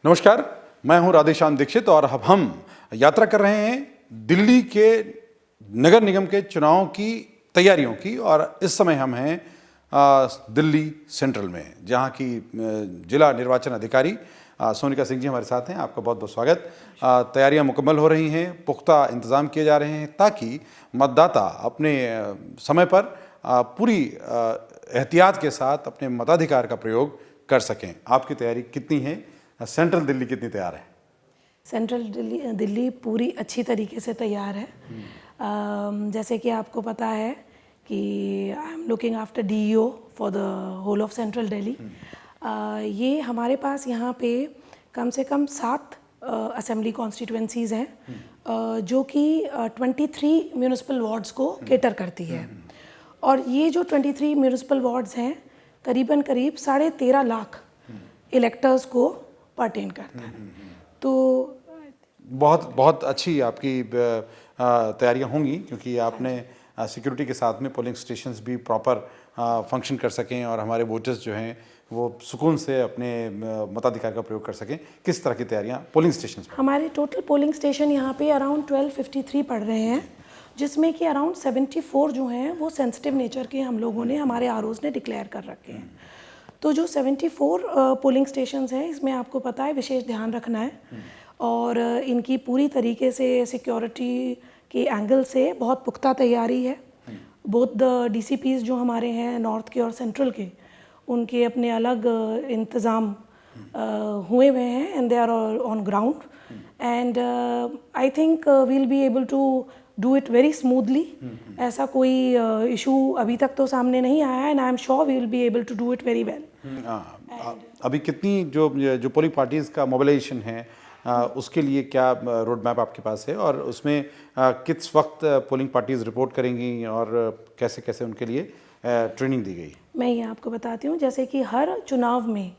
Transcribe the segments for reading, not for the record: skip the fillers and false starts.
नमस्कार, मैं हूं राधेश्याम दीक्षित और अब हम यात्रा कर रहे हैं दिल्ली के नगर निगम के चुनाव की तैयारियों की। और इस समय हम हैं दिल्ली सेंट्रल में, जहां की जिला निर्वाचन अधिकारी सोनिका सिंह जी हमारे साथ हैं। आपका बहुत बहुत स्वागत। तैयारियां मुकम्मल हो रही हैं, पुख्ता इंतजाम किए जा रहे हैं ताकि मतदाता अपने समय पर पूरी एहतियात के साथ अपने मताधिकार का प्रयोग कर सकें। आपकी तैयारी कितनी है? सेंट्रल दिल्ली कितनी तैयार है? सेंट्रल दिल्ली पूरी अच्छी तरीके से तैयार है। जैसे कि आपको पता है कि I am looking after DEO for the whole of central Delhi. ये हमारे पास यहाँ पे कम से कम 7 असेंबली कॉन्स्टिट्यूएंसीज़ हैं जो कि 23 म्यूनिसिपल वार्ड्स को केटर करती है। और ये जो 23 म्यूनिसिपल वार्ड्स हैं करीब 13.5 लाख इलेक्टर्स को पर्टेन करता है। तो बहुत अच्छी आपकी तैयारियां होंगी, क्योंकि आपने सिक्योरिटी के साथ में पोलिंग स्टेशंस भी प्रॉपर फंक्शन कर सकें और हमारे वोटर्स जो हैं वो सुकून से अपने मताधिकार का प्रयोग कर सकें। किस तरह की तैयारियां पोलिंग स्टेशंस पर? हमारे टोटल पोलिंग स्टेशन यहाँ पे अराउंड 1253 पड़ रहे हैं, जिसमें कि अराउंड 74 जो हैं वो सेंसिटिव नेचर के हम लोगों ने, हमारे ROs ने डिक्लेयर कर रखे हैं। तो जो 74 पोलिंग स्टेशंस हैं, इसमें आपको पता है विशेष ध्यान रखना है और इनकी पूरी तरीके से सिक्योरिटी के एंगल से बहुत पुख्ता तैयारी है। बोथ द DCPs जो हमारे हैं नॉर्थ के और सेंट्रल के, उनके अपने अलग इंतज़ाम हुए हुए हैं and they are on ground and I think we'll be able to do it very smoothly. ऐसा कोई इशू अभी तक तो सामने नहीं आया है and I am sure we will be able to do it very well. अभी कितनी जो पोलिंग पार्टीज का मोबिलाइजेशन है उसके लिए क्या रोड मैप आपके पास है, और उसमें किस वक्त पोलिंग पार्टीज रिपोर्ट करेंगी और कैसे कैसे उनके लिए ट्रेनिंग दी गई? मैं ये आपको बताती हूँ, जैसे कि हर चुनाव में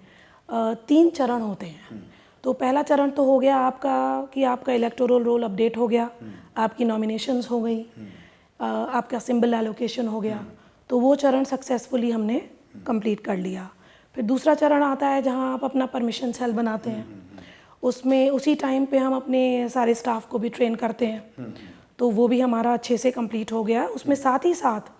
3 चरण होते हैं। तो पहला चरण तो हो गया आपका कि आपका इलेक्टोरल रोल अपडेट हो गया, आपकी नॉमिनेशंस हो गई, आपका सिंबल एलोकेशन हो गया। तो वो चरण सक्सेसफुली हमने कंप्लीट कर लिया। फिर दूसरा चरण आता है जहां आप अपना परमिशन सेल बनाते हैं। उसमें उसी टाइम पे हम अपने सारे स्टाफ को भी ट्रेन करते हैं, तो वो भी हमारा अच्छे से कंप्लीट हो गया। उसमें साथ ही साथ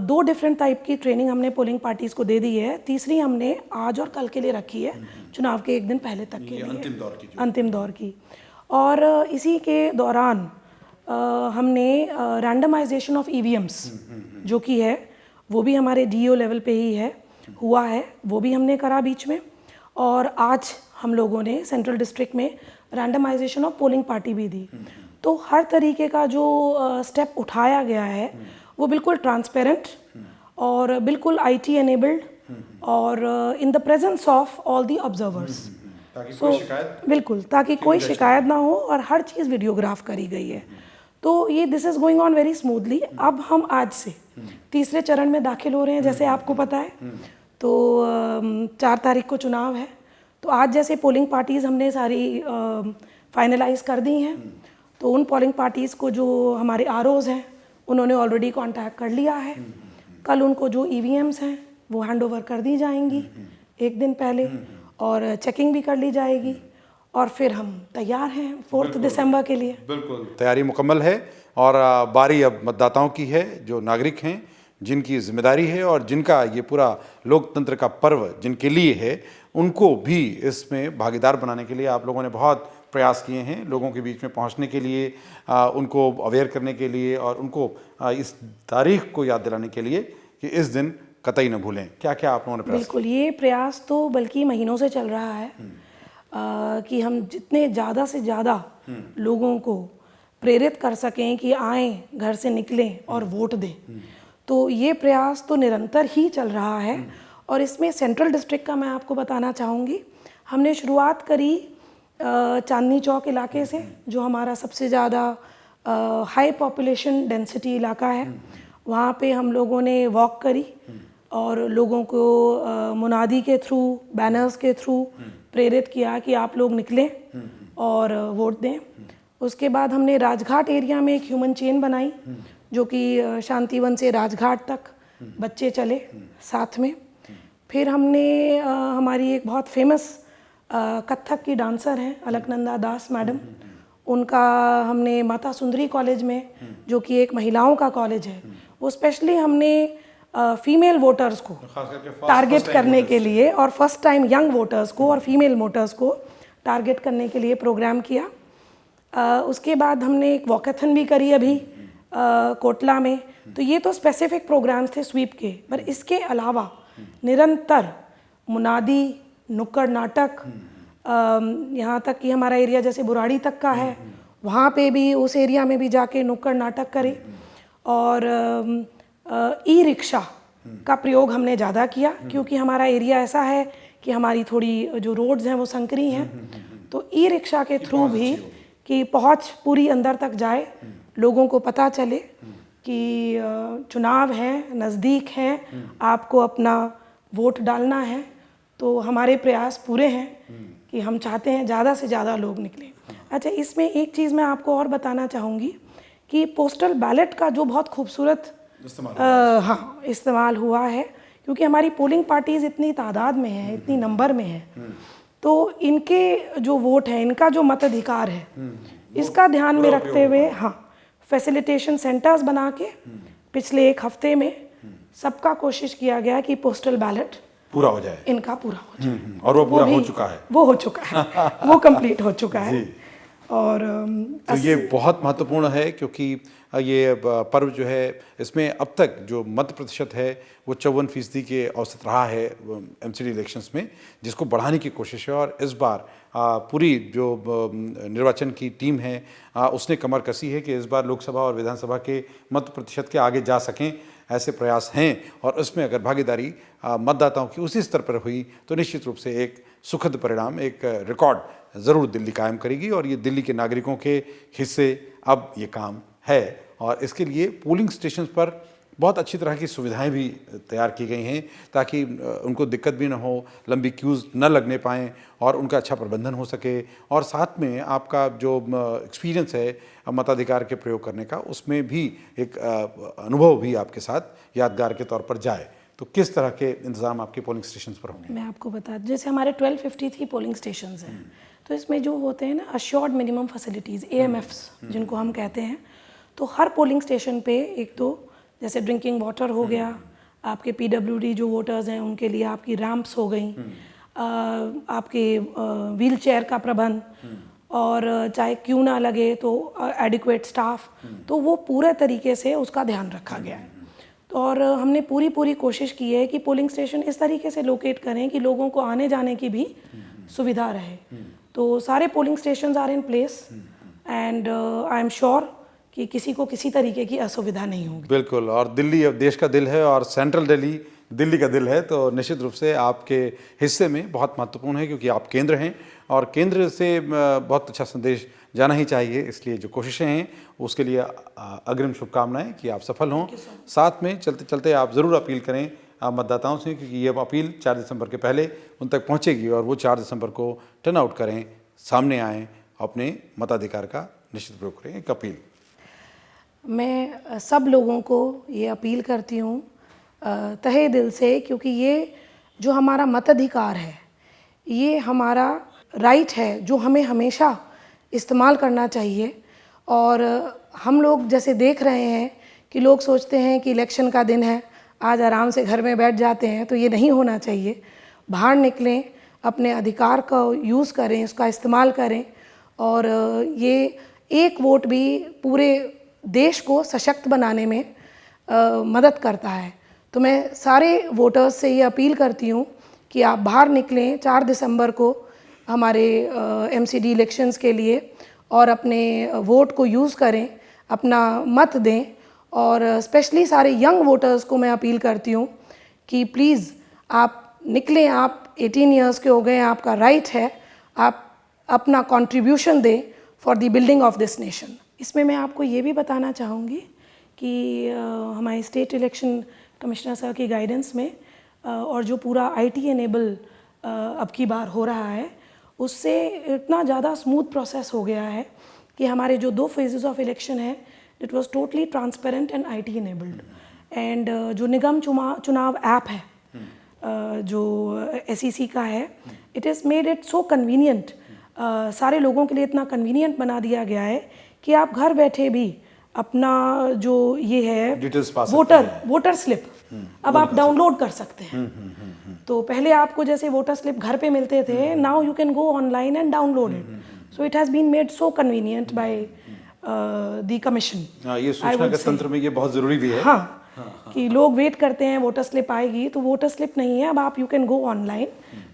2 डिफरेंट टाइप की ट्रेनिंग हमने पोलिंग पार्टीज़ को दे दी है। तीसरी हमने आज और कल के लिए रखी है, चुनाव के 1 दिन पहले तक के लिए, अंतिम दौर की। और इसी के दौरान हमने रैंडमाइजेशन ऑफ EVMs जो कि है वो भी हमारे DEO लेवल पे ही हुआ है, वो भी हमने करा बीच में। और आज हम लोगों ने सेंट्रल डिस्ट्रिक्ट में रैंडमाइजेशन ऑफ पोलिंग पार्टी भी दी। तो हर तरीके का जो स्टेप उठाया गया है वो बिल्कुल ट्रांसपेरेंट और बिल्कुल IT एनेबल्ड और in the presence of all the observers. बिल्कुल, ताकि कोई शिकायत ना हो और हर चीज़ वीडियोग्राफ करी गई है। तो ये this is going on very smoothly. अब हम आज से तीसरे चरण में दाखिल हो रहे हैं, जैसे आपको पता है। तो 4 तारीख को चुनाव है, तो आज जैसे पोलिंग पार्टीज़ हमने सारी फाइनलाइज कर दी हैं, तो उन पोलिंग पार्टीज़ को जो हमारे ROs हैं उन्होंने ऑलरेडी कांटेक्ट कर लिया है। कल उनको जो EVMs हैं वो हैंड ओवर कर दी जाएंगी 1 दिन पहले, और चेकिंग भी कर ली जाएगी, और फिर हम तैयार हैं 4 दिसंबर के लिए। बिल्कुल तैयारी मुकम्मल है और बारी अब मतदाताओं की है, जो नागरिक हैं, जिनकी जिम्मेदारी है और जिनका ये पूरा लोकतंत्र का पर्व जिनके लिए है, उनको भी इसमें भागीदार बनाने के लिए आप लोगों ने बहुत प्रयास किए हैं। लोगों के बीच में पहुंचने के लिए, उनको अवेयर करने के लिए और उनको इस तारीख को याद दिलाने के लिए कि इस दिन कतई न भूलें। क्या क्या आप लोगों ने प्रयास? बिल्कुल, ये प्रयास तो बल्कि महीनों से चल रहा है कि हम जितने ज़्यादा से ज़्यादा लोगों को प्रेरित कर सकें कि आएँ, घर से निकलें और वोट दें। तो ये प्रयास तो निरंतर ही चल रहा है। और इसमें सेंट्रल डिस्ट्रिक्ट का मैं आपको बताना चाहूँगी, हमने शुरुआत करी चांदनी चौक इलाके से, जो हमारा सबसे ज़्यादा हाई पॉपुलेशन डेंसिटी इलाका है। वहाँ पे हम लोगों ने वॉक करी और लोगों को मुनादी के थ्रू, बैनर्स के थ्रू प्रेरित किया कि आप लोग निकलें और वोट दें। उसके बाद हमने राजघाट एरिया में एक ह्यूमन चेन बनाई, जो कि शांतिवन से राजघाट तक बच्चे चले साथ में। फिर हमने हमारी एक बहुत फेमस कथक की डांसर हैं अलकनंदा दास मैडम, उनका हमने माता सुंदरी कॉलेज में, जो कि एक महिलाओं का कॉलेज है, वो स्पेशली हमने फीमेल वोटर्स को टारगेट करने के लिए और फर्स्ट टाइम यंग वोटर्स को और फीमेल वोटर्स को टारगेट करने के लिए प्रोग्राम किया। उसके बाद हमने एक वॉकैथन भी करी अभी कोटला में। तो ये तो स्पेसिफिक प्रोग्राम्स थे स्वीप के, पर इसके अलावा निरंतर मुनादी, नुक्कड़ नाटक, यहाँ तक कि हमारा एरिया जैसे बुराड़ी तक का है, वहाँ पे भी उस एरिया में भी जाके नुक्कड़ नाटक करे। और ई रिक्शा का प्रयोग हमने ज़्यादा किया, क्योंकि हमारा एरिया ऐसा है कि हमारी थोड़ी जो रोड्स हैं वो संकरी हैं। तो ई रिक्शा के थ्रू भी कि पहुँच पूरी अंदर तक जाए, लोगों को पता चले कि चुनाव है, नज़दीक हैं, आपको अपना वोट डालना है। तो हमारे प्रयास पूरे हैं कि हम चाहते हैं ज़्यादा से ज़्यादा लोग निकलें। अच्छा, इसमें एक चीज़ मैं आपको और बताना चाहूँगी कि पोस्टल बैलेट का जो बहुत खूबसूरत इस्तेमाल हुआ है, क्योंकि हमारी पोलिंग पार्टीज़ इतनी तादाद में है, इतनी नंबर में है, तो इनके जो वोट है, इनका जो मताधिकार है, इसका ध्यान में रखते हुए फैसिलिटेशन सेंटर्स बना के पिछले एक हफ्ते में सबका कोशिश किया गया कि पोस्टल बैलेट पूरा हो जाए, इनका पूरा हो जाए। और वो पूरा हो चुका है, वो हो चुका है, वो कंप्लीट हो चुका है। और तो ये बहुत महत्वपूर्ण है, क्योंकि ये पर्व जो है, इसमें अब तक जो मत प्रतिशत है वो 54% के औसत रहा है एमसीडी इलेक्शंस में, जिसको बढ़ाने की कोशिश है। और इस बार पूरी जो निर्वाचन की टीम है उसने कमर कसी है कि इस बार लोकसभा और विधानसभा के मत प्रतिशत के आगे जा सकें, ऐसे प्रयास हैं। और उसमें अगर भागीदारी मतदाताओं की उसी स्तर पर हुई तो निश्चित रूप से एक सुखद परिणाम, एक रिकॉर्ड ज़रूर दिल्ली कायम करेगी। और ये दिल्ली के नागरिकों के हिस्से अब ये काम है, और इसके लिए पोलिंग स्टेशन पर बहुत अच्छी तरह की सुविधाएं भी तैयार की गई हैं, ताकि उनको दिक्कत भी ना हो, लंबी क्यूज़ न लगने पाएँ और उनका अच्छा प्रबंधन हो सके। और साथ में आपका जो एक्सपीरियंस है मताधिकार के प्रयोग करने का, उसमें भी एक अनुभव भी आपके साथ यादगार के तौर पर जाए। तो किस तरह के इंतज़ाम आपके पोलिंग स्टेशन पर होंगे? मैं आपको बता, जैसे हमारे 1253 पोलिंग स्टेशन हैं, तो इसमें जो होते हैं ना अश्योर्ड मिनिमम फैसिलिटीज़, AMFs जिनको हम कहते हैं, तो हर पोलिंग स्टेशन पे एक तो जैसे ड्रिंकिंग वाटर हो गया, आपके PWD जो वोटर्स हैं उनके लिए आपकी रैंप्स हो गई, आपके व्हील चेयर का प्रबंध, और चाहे क्यों ना लगे तो एडिक्वेट स्टाफ, तो वो पूरे तरीके से उसका ध्यान रखा गया है। और हमने पूरी कोशिश की है कि पोलिंग स्टेशन इस तरीके से लोकेट करें कि लोगों को आने जाने की भी सुविधा रहे। तो सारे polling stations are in place and I am sure कि किसी को किसी तरीके की असुविधा नहीं होगी। बिल्कुल, और दिल्ली अब देश का दिल है और सेंट्रल दिल्ली दिल्ली का दिल है, तो निश्चित रूप से आपके हिस्से में बहुत महत्वपूर्ण है, क्योंकि आप केंद्र हैं और केंद्र से बहुत अच्छा संदेश जाना ही चाहिए। इसलिए जो कोशिशें हैं उसके लिए अग्रिम शुभकामनाएं कि आप सफल हों। साथ में चलते चलते आप ज़रूर अपील करें मतदाताओं से, क्योंकि ये अपील 4 दिसंबर के पहले उन तक पहुंचेगी और वो 4 दिसंबर को टर्न आउट करें, सामने आएँ, अपने मताधिकार का निश्चित प्रयोग करें। एक अपील मैं सब लोगों को ये अपील करती हूँ तहे दिल से, क्योंकि ये जो हमारा मताधिकार है, ये हमारा राइट है जो हमें हमेशा इस्तेमाल करना चाहिए। और हम लोग जैसे देख रहे हैं कि लोग सोचते हैं कि इलेक्शन का दिन है, आज आराम से घर में बैठ जाते हैं, तो ये नहीं होना चाहिए। बाहर निकलें, अपने अधिकार का यूज़ करें, उसका इस्तेमाल करें। और ये एक वोट भी पूरे देश को सशक्त बनाने में मदद करता है। तो मैं सारे वोटर्स से ये अपील करती हूँ कि आप बाहर निकलें 4 दिसंबर को हमारे MCD इलेक्शंस के लिए, और अपने वोट को यूज़ करें, अपना मत दें। और स्पेशली सारे यंग वोटर्स को मैं अपील करती हूँ कि प्लीज़ आप निकलें, आप 18 इयर्स के हो गए, आपका राइट है, आप अपना कंट्रीब्यूशन दें for the building of this nation. इसमें मैं आपको ये भी बताना चाहूँगी कि हमारे स्टेट इलेक्शन कमिश्नर सर की गाइडेंस में और जो पूरा IT एनेबल अब की बार हो रहा है, उससे इतना ज़्यादा स्मूथ प्रोसेस हो गया है कि हमारे जो 2 फेजेस ऑफ इलेक्शन है, it was totally transparent and IT enabled. And जो निगम चुनाव ऐप है जो SEC का है, it is made it so convenient, सारे लोगों के लिए इतना कन्वीनियंट बना दिया गया है कि आप घर बैठे भी अपना जो ये है डिटेल्स पा सकते हैं। वोटर स्लिप अब आप डाउनलोड कर सकते हैं। तो पहले आपको जैसे वोटर स्लिप घर पे मिलते थे, now you can go online and download it. So it has been made so convenient by the commission. ये सूचना के तंत्र में ये बहुत ज़रूरी भी है। हाँ, कि लोग वेट करते हैं वोटर स्लिप आएगी, तो वोटर स्लिप नहीं है, अब आप you can go online,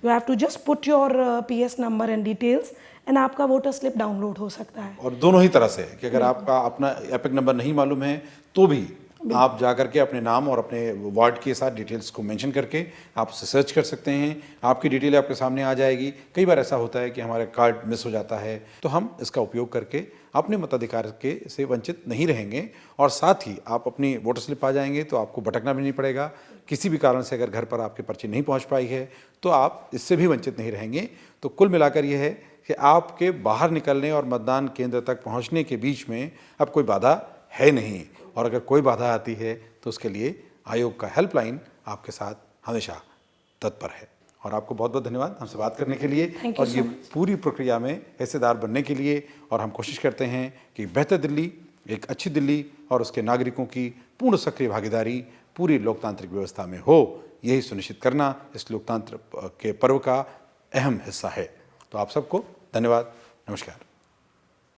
you have to just put your PS number and details and आपका वोटर स्लिप डाउनलोड हो सकता है। और दोनों ही तरह से कि अगर आपका अपना एपिक नंबर नहीं मालूम है तो भी आप जा करके अपने नाम और अपने वार्ड के साथ डिटेल्स को मेंशन करके आप उसे सर्च कर सकते हैं, आपकी डिटेल आपके सामने आ जाएगी। कई बार ऐसा होता है कि हमारे कार्ड मिस हो जाता है, तो हम इसका उपयोग करके अपने मताधिकार के से वंचित नहीं रहेंगे और साथ ही आप अपनी वोटर स्लिप आ जाएंगे तो आपको भटकना भी नहीं पड़ेगा। किसी भी कारण से अगर घर पर आपकी पर्ची नहीं पहुंच पाई है तो आप इससे भी वंचित नहीं रहेंगे। तो कुल मिलाकर यह है कि आपके बाहर निकलने और मतदान केंद्र तक पहुंचने के बीच में अब कोई बाधा है नहीं, और अगर कोई बाधा आती है तो उसके लिए आयोग का हेल्पलाइन आपके साथ हमेशा तत्पर है। और आपको बहुत बहुत धन्यवाद हमसे बात करने के लिए और ये पूरी प्रक्रिया में हिस्सेदार बनने के लिए। और हम कोशिश करते हैं कि बेहतर दिल्ली, एक अच्छी दिल्ली और उसके नागरिकों की पूर्ण सक्रिय भागीदारी पूरी लोकतांत्रिक व्यवस्था में हो, यही सुनिश्चित करना इस लोकतंत्र के पर्व का अहम हिस्सा है। तो आप सबको धन्यवाद, नमस्कार।